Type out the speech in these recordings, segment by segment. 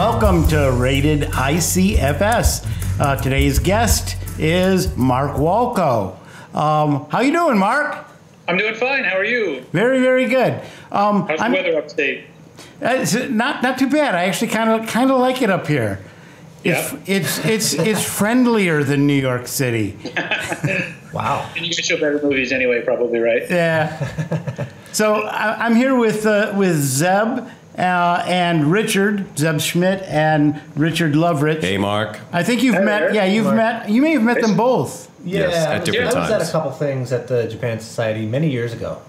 Welcome to Rated ICFS. Today's guest is Marc Walkow. How you doing, Marc? I'm doing fine. How are you? Very, very good. How's the weather upstate? It's not too bad. I actually kind of like it up here. It's friendlier than New York City. Wow. And you can show better movies anyway, probably, right? Yeah. So I'm here with Zeb and Richard, Zeb Schmidt and Richard Lovrich. Hey, Marc. I think you've met. Yeah, you've met. You may have met them both. Yeah, yes, at different times. I was at a couple things at the Japan Society many years ago.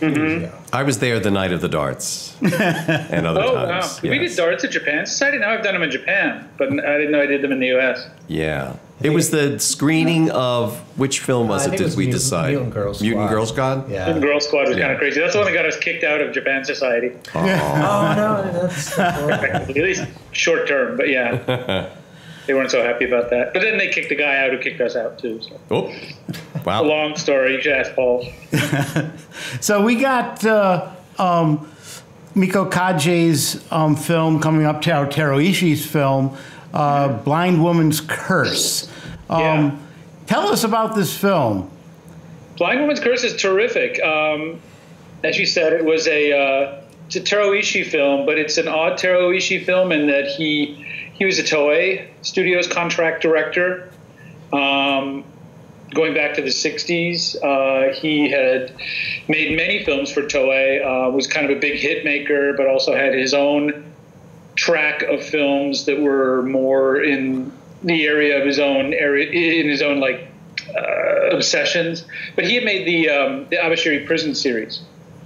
I was there the night of the darts and other times. Wow. Yes. We did darts at Japan Society. Now I've done them in Japan, but I didn't know I did them in the U.S. Yeah. It was the screening of, which film was it, did we decide? Mutant Girl Squad. Mutant Girl Squad? Yeah. Mutant Girl Squad was kind of crazy. That's the one that got us kicked out of Japan Society. Oh, no, that's At least short term, but yeah. They weren't so happy about that. But then they kicked the guy out who kicked us out, too. So. Oh, wow. It's a long story. You should ask Paul. So we got Miko Kage's film coming up, Taro Ishii's film, Blind Woman's Curse. Tell us about this film. Blind Woman's Curse is terrific. As you said, it was it's a Taro Ishii film, but it's an odd Taro Ishii film in that he was a Toei Studios contract director. Going back to the 60s, he had made many films for Toei, was kind of a big hit maker, but also had his own track of films that were more in the area of his own obsessions. But he had made the Abashiri Prison series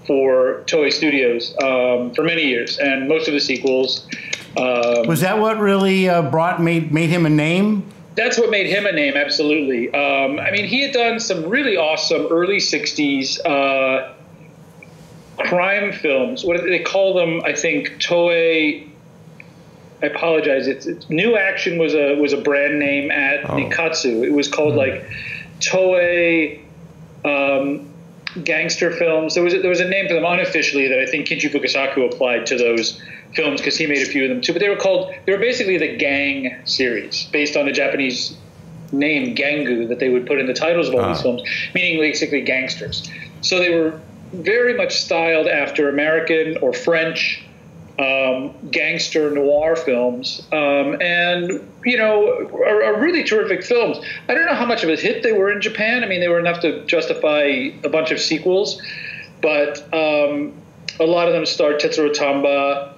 for Toei Studios for many years, and most of the sequels. Was that what really made him a name? That's what made him a name, absolutely. I mean, he had done some really awesome early 60s crime films. What do they call them? I think Toei, I apologize, it's New Action was a brand name at Nikatsu. It was called like Toei gangster films. There was a name for them unofficially that I think Kinji Fukasaku applied to those films because he made a few of them too. But they were basically the gang series based on the Japanese name Gangu that they would put in the titles of all these films, meaning basically gangsters. So they were very much styled after American or French gangster noir films, and are really terrific films. I don't know how much of a hit they were in Japan. I mean, they were enough to justify a bunch of sequels, but a lot of them starred Tetsuro Tamba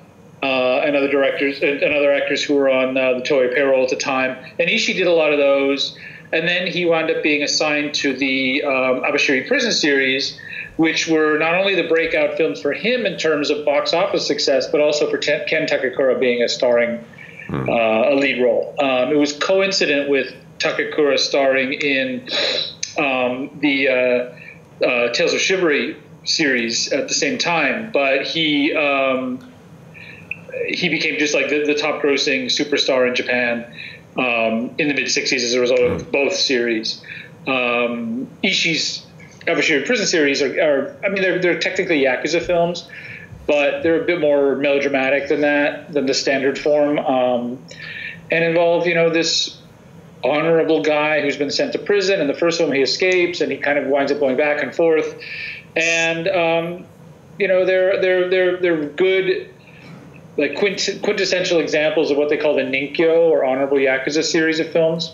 and other directors and other actors who were on the Toei payroll at the time. And Ishii did a lot of those, and then he wound up being assigned to the Abashiri Prison series, which were not only the breakout films for him in terms of box office success, but also for Ken Takakura being a starring a lead role. It was coincident with Takakura starring in the Tales of Chivalry series at the same time, but he became just like the top-grossing superstar in Japan in the mid-'60s as a result of both series. Ishii's Abashiri Prison series are I mean, they're technically Yakuza films, but they're a bit more melodramatic than the standard form, and involve this honorable guy who's been sent to prison. In the first film, he escapes, and he kind of winds up going back and forth, and they're good, like quintessential examples of what they call the Ninkyo or honorable Yakuza series of films.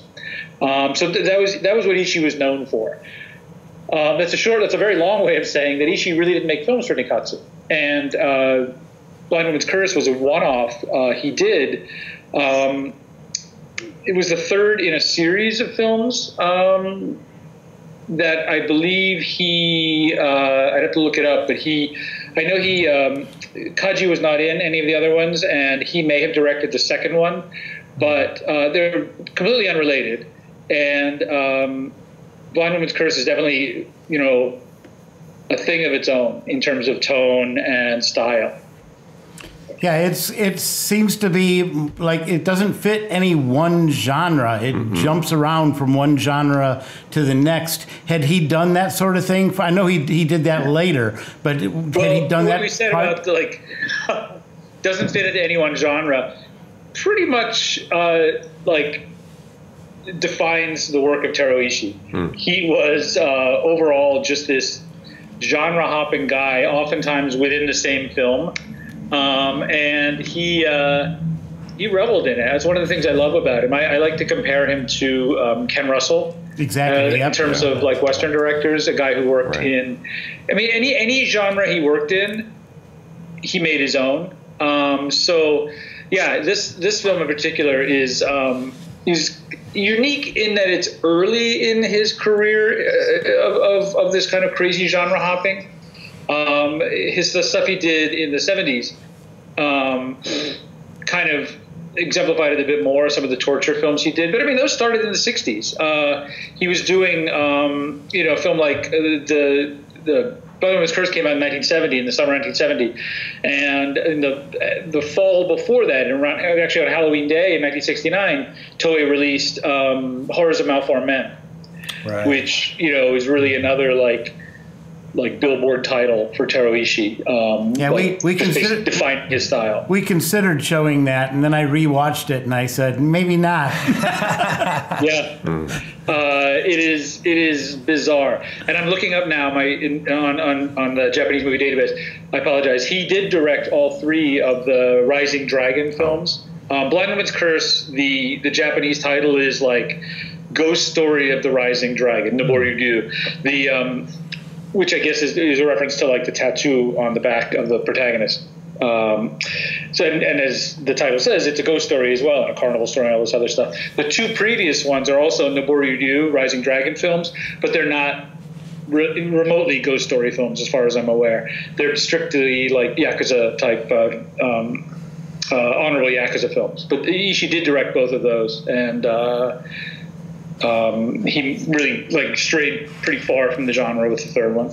So that was what Ishii was known for. That's a very long way of saying that Ishii really didn't make films for Nikatsu. And Blind Woman's Curse was a one-off he did. It was the third in a series of films that I believe I'd have to look it up, but I know Kaji was not in any of the other ones, and he may have directed the second one, but they're completely unrelated. And Blind Woman's Curse is definitely, a thing of its own in terms of tone and style. Yeah, it seems to be like it doesn't fit any one genre. It jumps around from one genre to the next. Had he done that sort of thing? I know he did that later, but had he done that? What we said about doesn't fit into any one genre. pretty much like defines the work of Taro Ishii. He was overall just this genre hopping guy, oftentimes within the same film, and he reveled in it. That's one of the things I love about him. I like to compare him to Ken Russell. Exactly. In terms of like Western directors, a guy who worked in, I mean, any genre he worked in, he made his own. So yeah, this film in particular is unique in that it's early in his career of this kind of crazy genre hopping. The stuff he did in the 70s kind of exemplified it a bit more, some of the torture films he did. But I mean, those started in the 60s. He was doing, a film like the Blood and Curse came out in 1970, in the summer of 1970. And in the fall before that, actually on Halloween Day in 1969, Toei released Horrors of Malformed Men, which, is really another like Billboard title for Taro Ishii. We considered defining his style. We considered showing that, and then I rewatched it, and I said maybe not. Yeah, it is bizarre. And I'm looking up now on the Japanese movie database. I apologize. He did direct all 3 of the Rising Dragon films. Blind Woman's Curse. The Japanese title is like Ghost Story of the Rising Dragon, Noboryu-gyu. Which I guess is a reference to like the tattoo on the back of the protagonist. And as the title says, it's a ghost story as well, and a carnival story and all this other stuff. The 2 previous ones are also Noboryu-gyu, Rising Dragon films, but they're not remotely ghost story films as far as I'm aware. They're strictly like Yakuza type, honorable Yakuza films. But Ishii did direct both of those, and he really strayed pretty far from the genre with the 3rd one.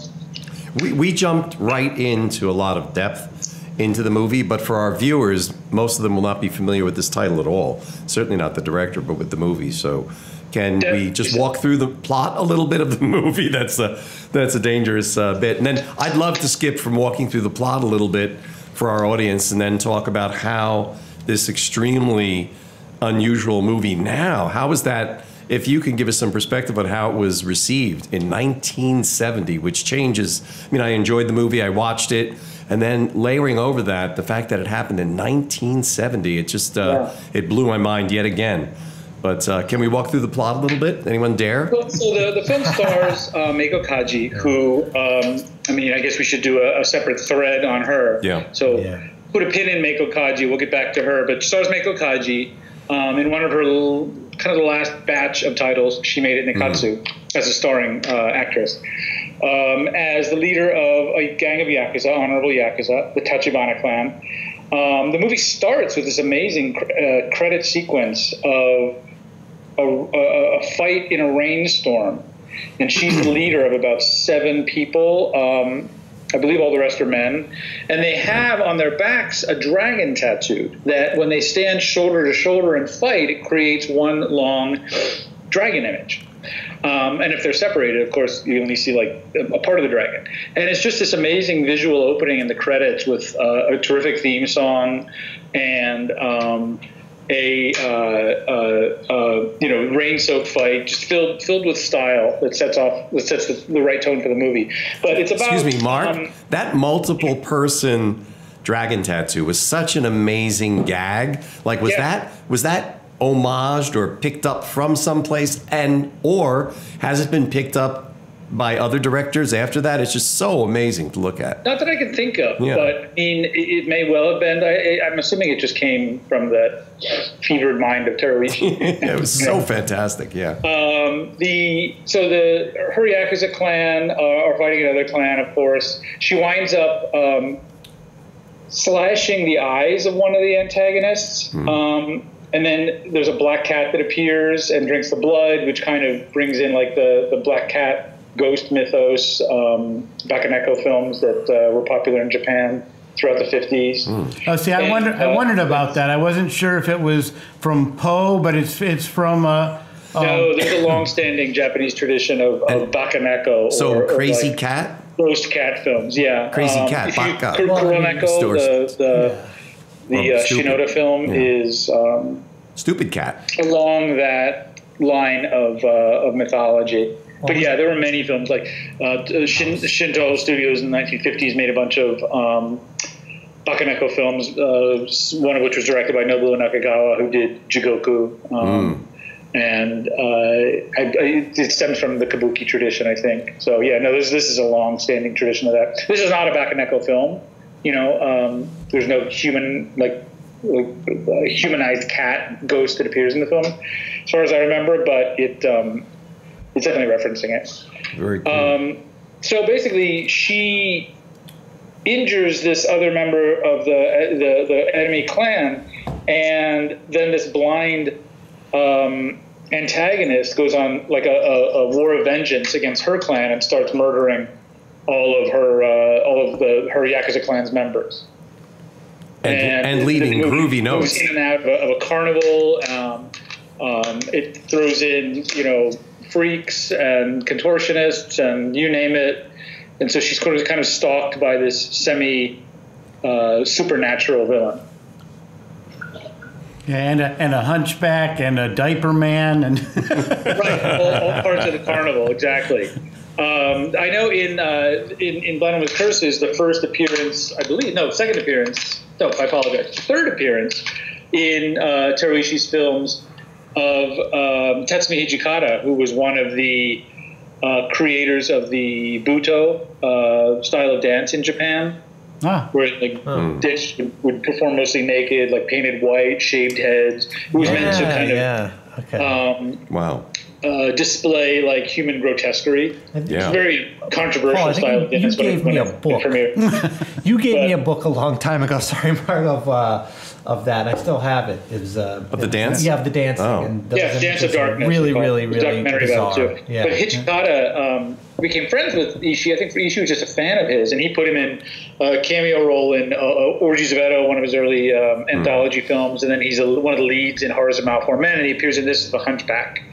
We jumped right into a lot of depth into the movie, but for our viewers, most of them will not be familiar with this title at all. Certainly not the director, but with the movie. So can we just walk through the plot a little bit of the movie? That's a dangerous bit. And then I'd love to skip from walking through the plot a little bit for our audience and then talk about how this extremely unusual movie now, how is that, if you can give us some perspective on how it was received in 1970, which changes. I mean, I enjoyed the movie, I watched it, and then layering over that, the fact that it happened in 1970, it just, it blew my mind yet again. But can we walk through the plot a little bit? Anyone dare? Well, so the film stars Meiko Kaji, who, I guess we should do a separate thread on her. Yeah. So put a pin in Meiko Kaji, we'll get back to her. But stars Meiko Kaji in one of her kind of the last batch of titles. She made it Nikatsu as a starring actress. As the leader of a gang of Yakuza, honorable Yakuza, the Tachibana clan. The movie starts with this amazing credit sequence of a fight in a rainstorm. And she's the leader of about 7 people. I believe all the rest are men. And they have on their backs a dragon tattooed that when they stand shoulder to shoulder and fight, it creates one long dragon image. And if they're separated, of course, you only see like a part of the dragon. And it's just this amazing visual opening in the credits with a terrific theme song and rain-soaked fight, just filled with style that sets the right tone for the movie. But it's about. Excuse me, Mark. That multiple-person dragon tattoo was such an amazing gag. Like, was that homaged or picked up from someplace, or has it been picked up by other directors after that? It's just so amazing to look at. Not that I can think of, but I mean, it may well have been. I'm assuming it just came from the fevered mind of Taro Ishii. It was so fantastic, yeah. Her Yakuza clan are fighting another clan, of course. She winds up slashing the eyes of one of the antagonists. And then there's a black cat that appears and drinks the blood, which kind of brings in like the black cat ghost mythos, Bakaneko films that were popular in Japan throughout the 50s. Oh, see, I wondered about that. I wasn't sure if it was from Poe, but it's from. No, there's a long-standing Japanese tradition of Bakaneko. So Crazy Cat? Ghost cat films, yeah. Crazy Cat, Baka. Kuroneko, the Shinoda film is Stupid Cat. along that line of mythology. But yeah, there were many films like Shinto Studios in the 1950s made a bunch of Bakaneko films, one of which was directed by Nobuo Nakagawa, who did Jigoku. And it stems from the kabuki tradition, I think. So yeah, no, this is a long-standing tradition of that. This is not a Bakaneko film. There's no humanized cat ghost that appears in the film, as far as I remember. But it's definitely referencing it. Very cool. So basically, she injures this other member of the enemy clan, and then this blind antagonist goes on like a war of vengeance against her clan and starts murdering all of her Yakuza clan's members. And leaving groovy notes. Moves in and out of a carnival. It throws in, freaks and contortionists and you name it. And so she's kind of stalked by this supernatural villain. Yeah, and a hunchback and a diaper man and right, all parts of the carnival, exactly. I know in Blinded with Curses, the first appearance, second appearance. No, I apologize. Third appearance in Teruishi's films of Tatsumi Hijikata, who was one of the creators of the Buto style of dance in Japan. Where Dish would perform mostly naked, like painted white, shaved heads. It was meant to kind of display like human grotesquerie. It's a very controversial style of dance. You gave me a book. You gave me a book a long time ago. Sorry, Mark, of that. I still have it. It was of the dance. Yeah, of the dancing. Oh. And Dance of Darkness. Really documentary bizarre. about it too. Yeah. But Hijikata became friends with Ishii. I think Ishii was just a fan of his, and he put him in a cameo role in Orgies of Edo, one of his early anthology films, and then he's one of the leads in Horrors of Malformed Men, and he appears in this as the Hunchback,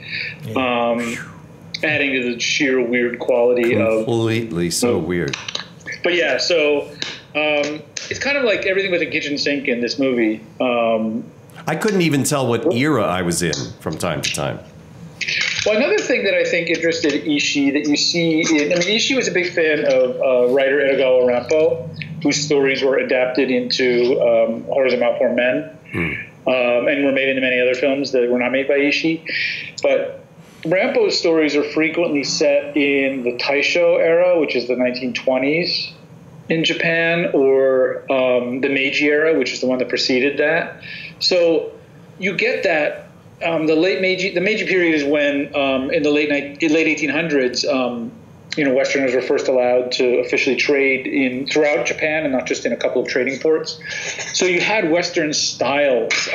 adding to the sheer weird quality completely weird. But yeah, so it's kind of like everything with a kitchen sink in this movie. I couldn't even tell what era I was in from time to time. Well, another thing that I think interested Ishii that you see Ishii was a big fan of writer Edogawa Rampo, whose stories were adapted into Horrors of Malformed Men, and were made into many other films that were not made by Ishii. But Rampo's stories are frequently set in the Taisho era, which is the 1920s in Japan, or the Meiji era, which is the one that preceded that. So you get that. The Meiji period is when, in the late 1800s, Westerners were first allowed to officially trade throughout Japan and not just in a couple of trading ports. So you had Western styles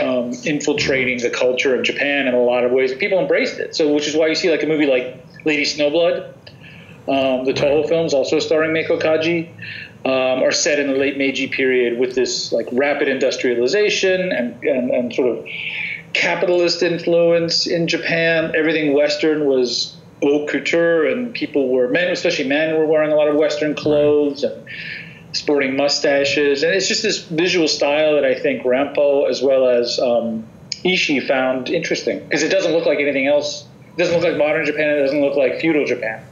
infiltrating the culture of Japan in a lot of ways. People embraced it. So, which is why you see like a movie like Lady Snowblood, the Toho films, also starring Meiko Kaji, are set in the late Meiji period with this like rapid industrialization and sort of capitalist influence in Japan. Everything Western was haute couture, and especially men were wearing a lot of Western clothes and sporting mustaches. And it's just this visual style that I think Rampo as well as Ishii found interesting, because it doesn't look like anything else. It doesn't look like modern Japan. It doesn't look like feudal Japan,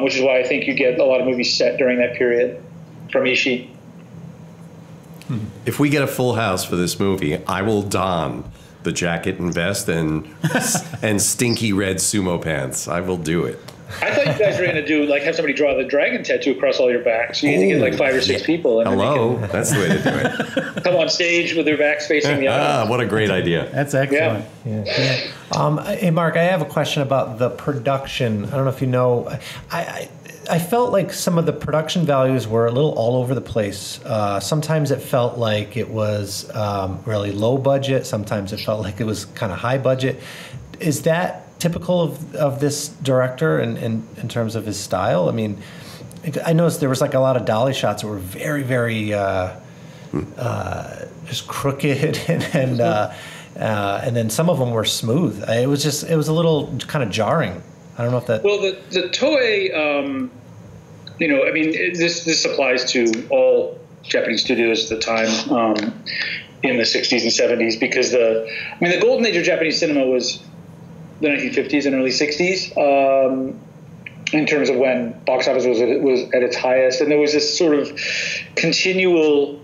which is why I think you get a lot of movies set during that period from Ishii. If we get a full house for this movie, I will don the jacket and vest and stinky red sumo pants. I will do it. I thought you guys were going to have somebody draw the dragon tattoo across all your backs. You need to get like 5 or 6 people. And that's the way to do it. Come on stage with their backs facing the audience. What a great idea. That's excellent. Yeah. Hey, Mark, I have a question about the production. I don't know if you know. I felt like some of the production values were a little all over the place. Sometimes it felt like it was really low budget. Sometimes it felt like it was kind of high budget. Is that typical of this director in terms of his style? I mean, I noticed there was like a lot of dolly shots that were very, very just crooked and then some of them were smooth. It was a little kind of jarring. I don't know if that. Well, the Toei, this applies to all Japanese studios at the time. in the 60s and 70s, because the golden age of Japanese cinema was the 1950s and early 60s, in terms of when box office was at its highest. And there was this sort of continual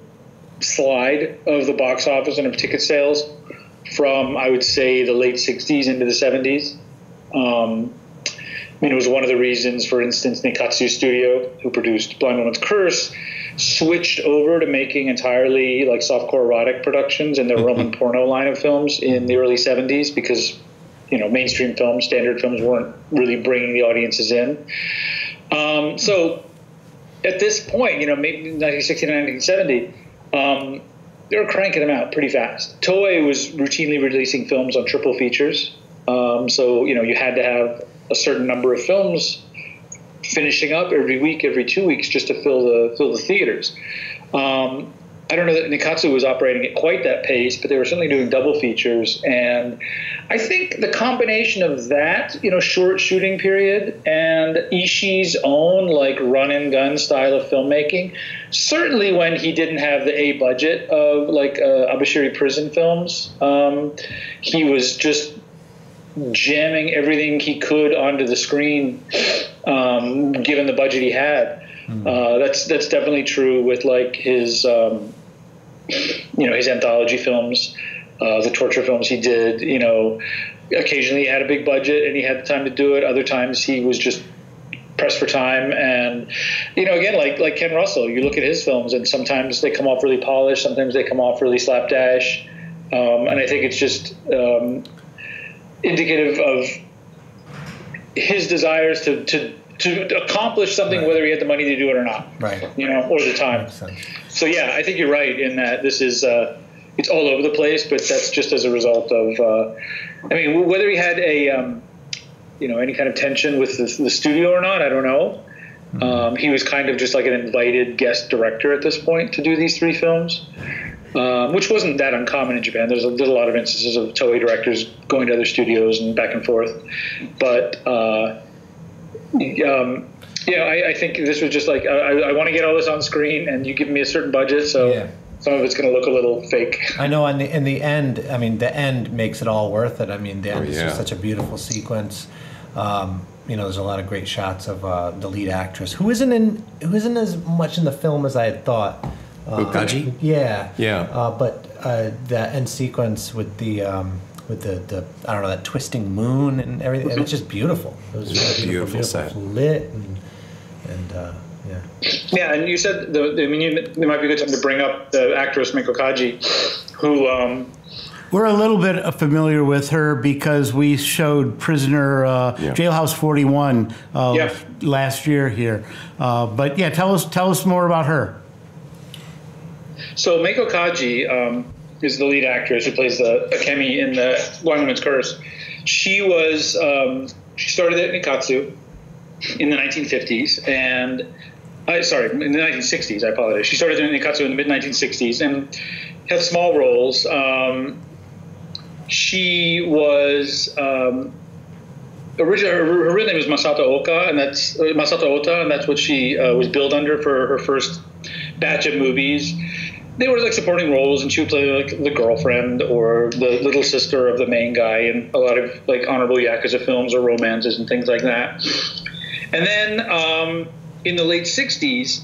slide of the box office and of ticket sales from, I would say, the late 60s into the 70s. It was one of the reasons, for instance, Nikatsu Studio, who produced Blind Woman's Curse, switched over to making entirely like softcore erotic productions in their Roman porno line of films in the early 70s, because mainstream films, standard films, weren't really bringing the audiences in. So at this point, maybe 1969, 1970, they were cranking them out pretty fast. Toei was routinely releasing films on triple features. So you had to have a certain number of films finishing up every week, every 2 weeks, just to fill the theaters. I don't know that Nikatsu was operating at quite that pace, but they were certainly doing double features. And I think the combination of that, short shooting period, and Ishii's own like run and gun style of filmmaking, certainly when he didn't have the A budget of like Abashiri prison films, he was just jamming everything he could onto the screen, given the budget he had. That's definitely true with like his his anthology films, the torture films he did. Occasionally he had a big budget and he had the time to do it. Other times he was just pressed for time. And again, like Ken Russell, you look at his films and sometimes they come off really polished, sometimes they come off really slapdash, and I think it's just indicative of his desires to accomplish something, right, whether he had the money to do it or not, right? Or the time. So yeah, I think you're right in that this is it's all over the place, but that's just as a result of whether he had a any kind of tension with the studio or not, I don't know. He was kind of just like an invited guest director at this point to do these three films, which wasn't that uncommon in Japan. There's a lot of instances of Toei directors going to other studios and back and forth, but I think this was just like, I want to get all this on screen, and you give me a certain budget, so some of it's going to look a little fake. I know in the end, the end makes it all worth it. The end is just such a beautiful sequence. There's a lot of great shots of the lead actress, who isn't as much in the film as I had thought. Ukaji? Yeah. But that end sequence with the I don't know, that twisting moon and everything, it was just beautiful. It was really beautiful set, lit and yeah. And you said it might be a good time to bring up the actress Miko Kaji, who we're a little bit familiar with her because we showed Prisoner Jailhouse 41 last year here. But yeah, tell us more about her. So Miko Kaji is the lead actress who plays the Akemi in the Blind Woman's Curse. She was she started at Nikatsu in the 1950s and in the 1960s. I apologize. She started at Nikatsu in the mid 1960s and had small roles. She was originally her real name was Masato Oka, and that's Masato Ota, and that's what she was billed under for her first batch of movies. They were like supporting roles, and she would play like the girlfriend or the little sister of the main guy in a lot of like honorable Yakuza films or romances and things like that. And then in the late 60s,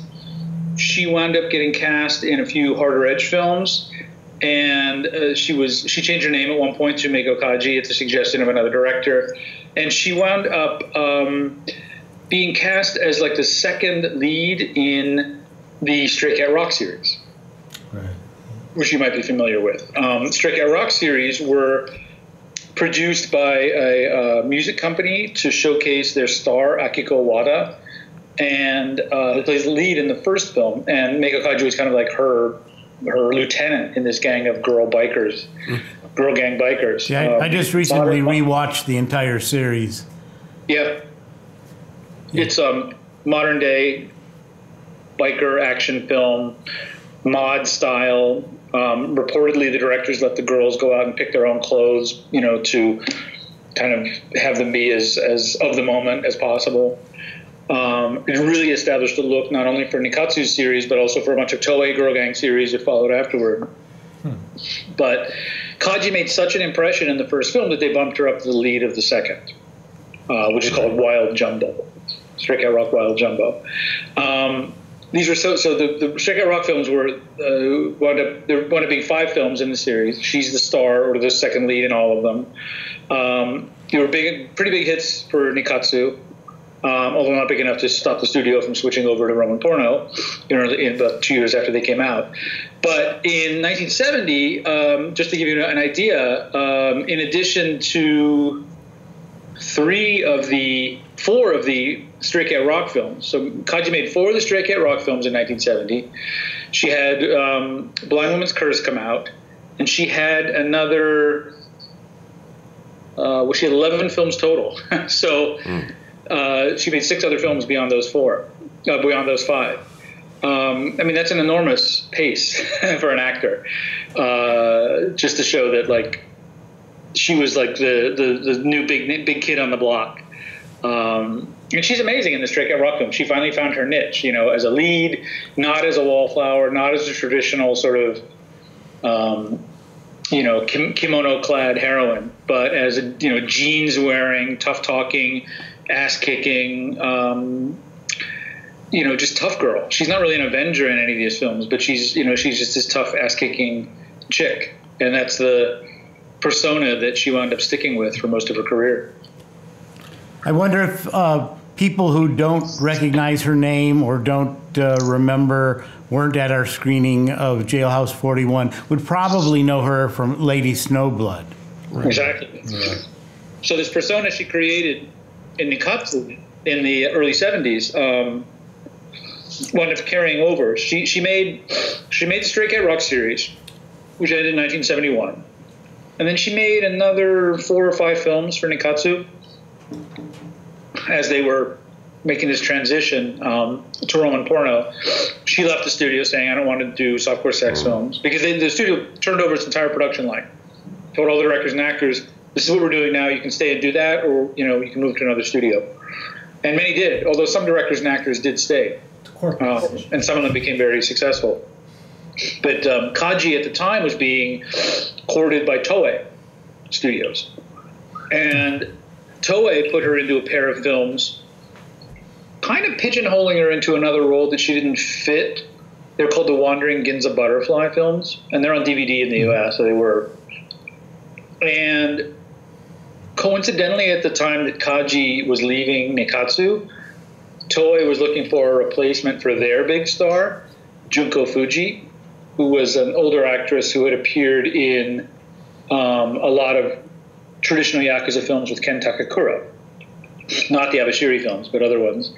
she wound up getting cast in a few harder edge films, and she changed her name at one point to Miko Kaji at the suggestion of another director, and she wound up being cast as like the second lead in the Stray Cat Rock series. Right. Which you might be familiar with. Stray Cat Rock series were produced by a music company to showcase their star, Akiko Wada, and who plays the lead in the first film. And Miko Kaji was kind of like her lieutenant in this gang of girl gang bikers. Yeah, I just recently rewatched the entire series. Yeah. It's modern day biker action film, mod style. Reportedly, the directors let the girls go out and pick their own clothes, to kind of have them be as of the moment as possible. It really established a look not only for Nikatsu's series, but also for a bunch of Toei girl gang series that followed afterward. But Kaji made such an impression in the first film that they bumped her up to the lead of the second, which is called Wild Jumbo. Stray Cat Rock Wild Jumbo. These were so the Stray Cat Rock films were wound up being 5 films in the series. She's the star or the second lead in all of them. They were pretty big hits for Nikatsu, although not big enough to stop the studio from switching over to Roman porno in about 2 years after they came out. But in 1970, just to give you an idea, in addition to 4 of the Stray Cat Rock films. So Kaji made 4 of the Stray Cat Rock films in 1970. She had Blind Woman's Curse come out, and she had another. She had 11 films total. So she made 6 other films beyond those 4, beyond those 5. I mean, that's an enormous pace for an actor. Just to show that, like, she was like the new big kid on the block. And she's amazing in the Stray Cat Rock film. She finally found her niche, as a lead, not as a wallflower, not as a traditional sort of, kimono-clad heroine, but as a, jeans-wearing, tough-talking, ass-kicking, just tough girl. She's not really an Avenger in any of these films, but she's just this tough, ass-kicking chick. And that's the persona that she wound up sticking with for most of her career. I wonder if people who don't recognize her name or don't weren't at our screening of Jailhouse 41 would probably know her from Lady Snowblood. Right. Exactly. Yeah. So this persona she created in Nikatsu in the early 70s wound up carrying over. She made the Stray Cat Rock series, which ended in 1971. And then she made another 4 or 5 films for Nikatsu as they were making this transition to Roman porno. She left the studio saying, I don't want to do softcore sex films, because the studio turned over its entire production line. Told all the directors and actors, this is what we're doing now. You can stay and do that, or you can move to another studio. And many did, although some directors and actors did stay. And some of them became very successful. But Kaji at the time was being courted by Toei Studios. And Toei put her into a pair of films, kind of pigeonholing her into another role that she didn't fit. They're called the Wandering Ginza Butterfly films, and they're on DVD in the US, so they were. And coincidentally, at the time that Kaji was leaving Nikatsu, Toei was looking for a replacement for their big star, Junko Fuji, who was an older actress who had appeared in a lot of traditional Yakuza films with Ken Takakura. Not the Abashiri films, but other ones.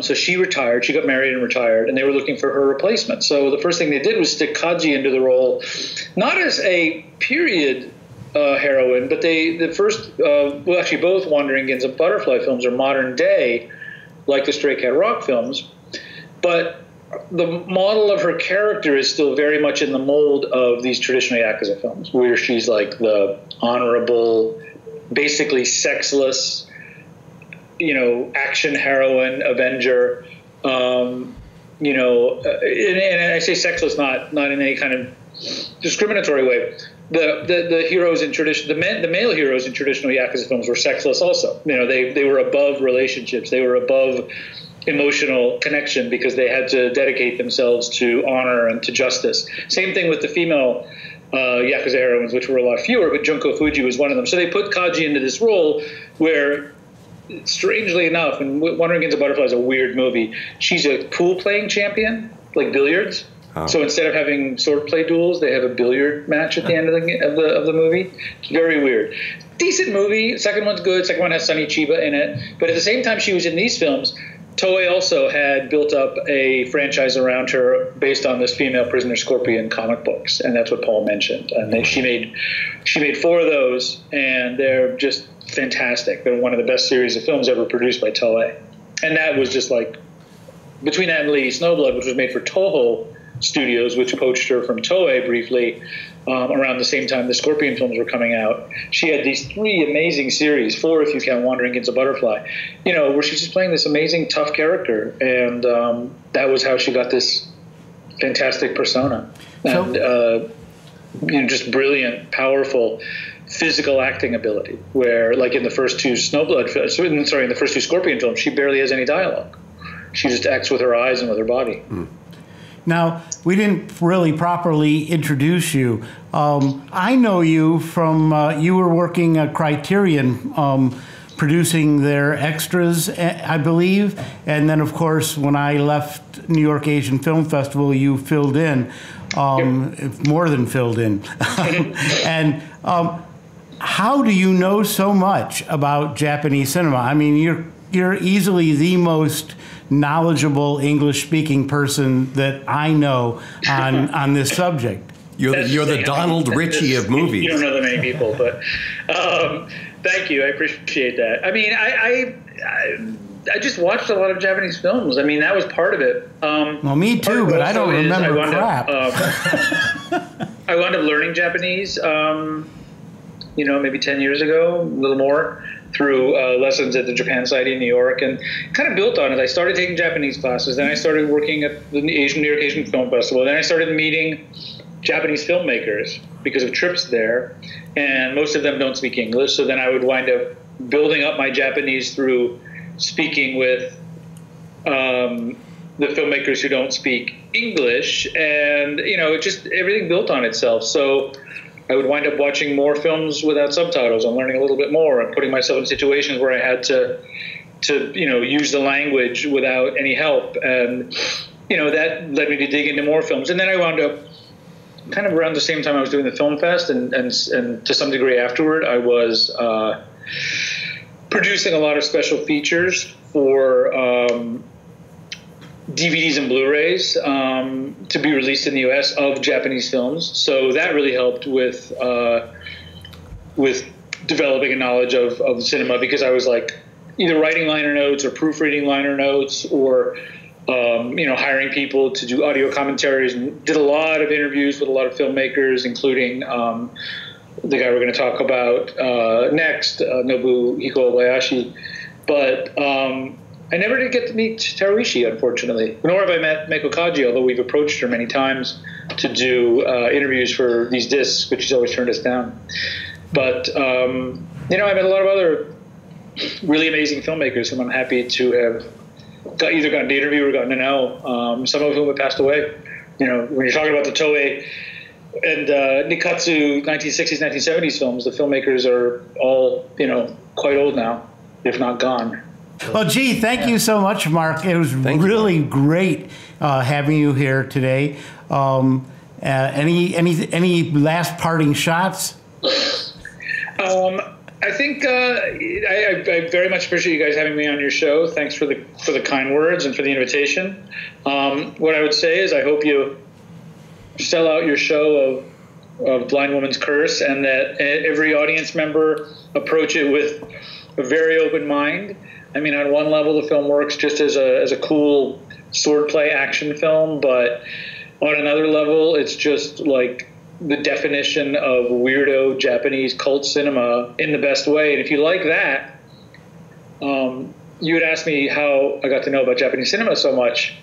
So she retired. She got married and retired, and they were looking for her replacement. So the first thing they did was stick Kaji into the role, not as a period heroine, but actually both Wandering Ginza Butterfly films are modern day, like the Stray Cat Rock films. But the model of her character is still very much in the mold of these traditional Yakuza films, where she's like the honorable, basically sexless, action heroine, Avenger, and I say sexless not in any kind of discriminatory way. The heroes in the male heroes in traditional Yakuza films were sexless also. They were above relationships. They were above emotional connection because they had to dedicate themselves to honor and to justice. Same thing with the female Yakuza heroines, which were a lot fewer, but Junko Fuji was one of them. So they put Kaji into this role where, strangely enough, and Wandering Ginza Butterfly is a weird movie, she's a pool-playing champion, like billiards. Oh. So instead of having swordplay duels, they have a billiard match at the end of the movie. It's very weird. Decent movie. Second one's good. Second one has Sonny Chiba in it. But at the same time she was in these films, Toei also had built up a franchise around her based on this female prisoner Scorpion comic books, and that's what Paul mentioned. And she made 4 of those, and they're just fantastic. They're one of the best series of films ever produced by Toei. And that was just like, between that and Lady Snowblood, which was made for Toho Studios, which poached her from Toei briefly, around the same time the Scorpion films were coming out. She had these 3 amazing series, 4 if you count Wandering Ginza Butterfly, where she's just playing this amazing tough character, and that was how she got this fantastic persona. And just brilliant, powerful physical acting ability. Where, like in the first two in the first two Scorpion films, she barely has any dialogue. She just acts with her eyes and with her body. Now, we didn't really properly introduce you. I know you from, you were working at Criterion, producing their extras, I believe. And then, of course, when I left New York Asian Film Festival, you filled in, more than filled in. And how do you know so much about Japanese cinema? I mean, you're easily the most knowledgeable English-speaking person that I know on this subject. You're the Donald Ritchie of movies. You don't know that many people, but thank you. I appreciate that. I mean, I just watched a lot of Japanese films. I mean, that was part of it. Well, me too, but I don't remember crap. I wound up learning Japanese, maybe 10 years ago, a little more, through lessons at the Japan Society in New York, and kind of built on it. I started taking Japanese classes, then I started working at the New York Asian Film Festival, then I started meeting Japanese filmmakers because of trips there, and most of them don't speak English, so then I would wind up building up my Japanese through speaking with the filmmakers who don't speak English, and just everything built on itself. So I would wind up watching more films without subtitles and learning a little bit more and putting myself in situations where I had to use the language without any help. And, that led me to dig into more films. And then I wound up kind of around the same time I was doing the Film Fest and to some degree afterward, I was producing a lot of special features for DVDs and Blu-rays to be released in the U.S. of Japanese films. So that really helped with developing a knowledge of cinema, because I was like either writing liner notes or proofreading liner notes or hiring people to do audio commentaries, and did a lot of interviews with a lot of filmmakers, including the guy we're going to talk about next, Nobuhiko Obayashi. But I never did get to meet Teru Ishii, unfortunately. Nor have I met Meiko Kaji, although we've approached her many times to do interviews for these discs, but she's always turned us down. But, I met a lot of other really amazing filmmakers whom I'm happy to have either gotten to interview or gotten to know, some of whom have passed away. When you're talking about the Toei and Nikkatsu 1960s, 1970s films, the filmmakers are all, quite old now, if not gone. Well, gee, thank you so much, Marc. It was really great having you here today. Any last parting shots? I think I very much appreciate you guys having me on your show. Thanks for the kind words and for the invitation. What I would say is I hope you sell out your show of Blind Woman's Curse, and that every audience member approach it with a very open mind. I mean, on one level, the film works just as a cool swordplay action film, but on another level, it's just like the definition of weirdo Japanese cult cinema in the best way. And if you like that, you had asked me how I got to know about Japanese cinema so much.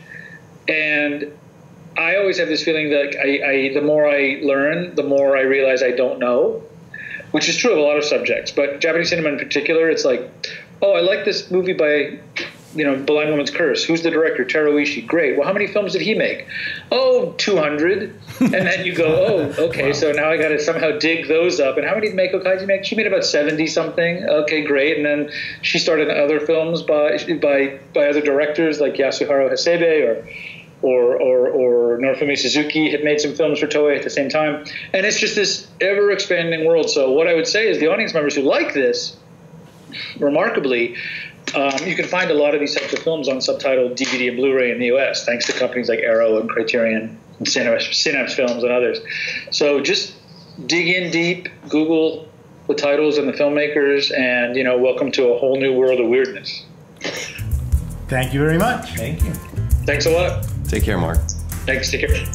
And I always have this feeling that the more I learn, the more I realize I don't know, which is true of a lot of subjects. But Japanese cinema in particular, it's like, oh, I like this movie by, Blind Woman's Curse. Who's the director? Teru Ishii. Great. Well, how many films did he make? Oh, 200. And then you go, oh, okay, wow. So now I got to somehow dig those up. And how many did Meiko Kaji make? She made about 70-something. Okay, great. And then she started other films by other directors like Yasuharu Hasebe or Norifumi Suzuki had made some films for Toei at the same time. And it's just this ever-expanding world. So what I would say is the audience members who like this, remarkably, you can find a lot of these types of films on subtitled DVD and Blu-ray in the U.S., thanks to companies like Arrow and Criterion and Synapse Films and others. So just dig in deep, Google the titles and the filmmakers, and, welcome to a whole new world of weirdness. Thank you very much. Thank you. Thanks a lot. Take care, Marc. Thanks. Take care.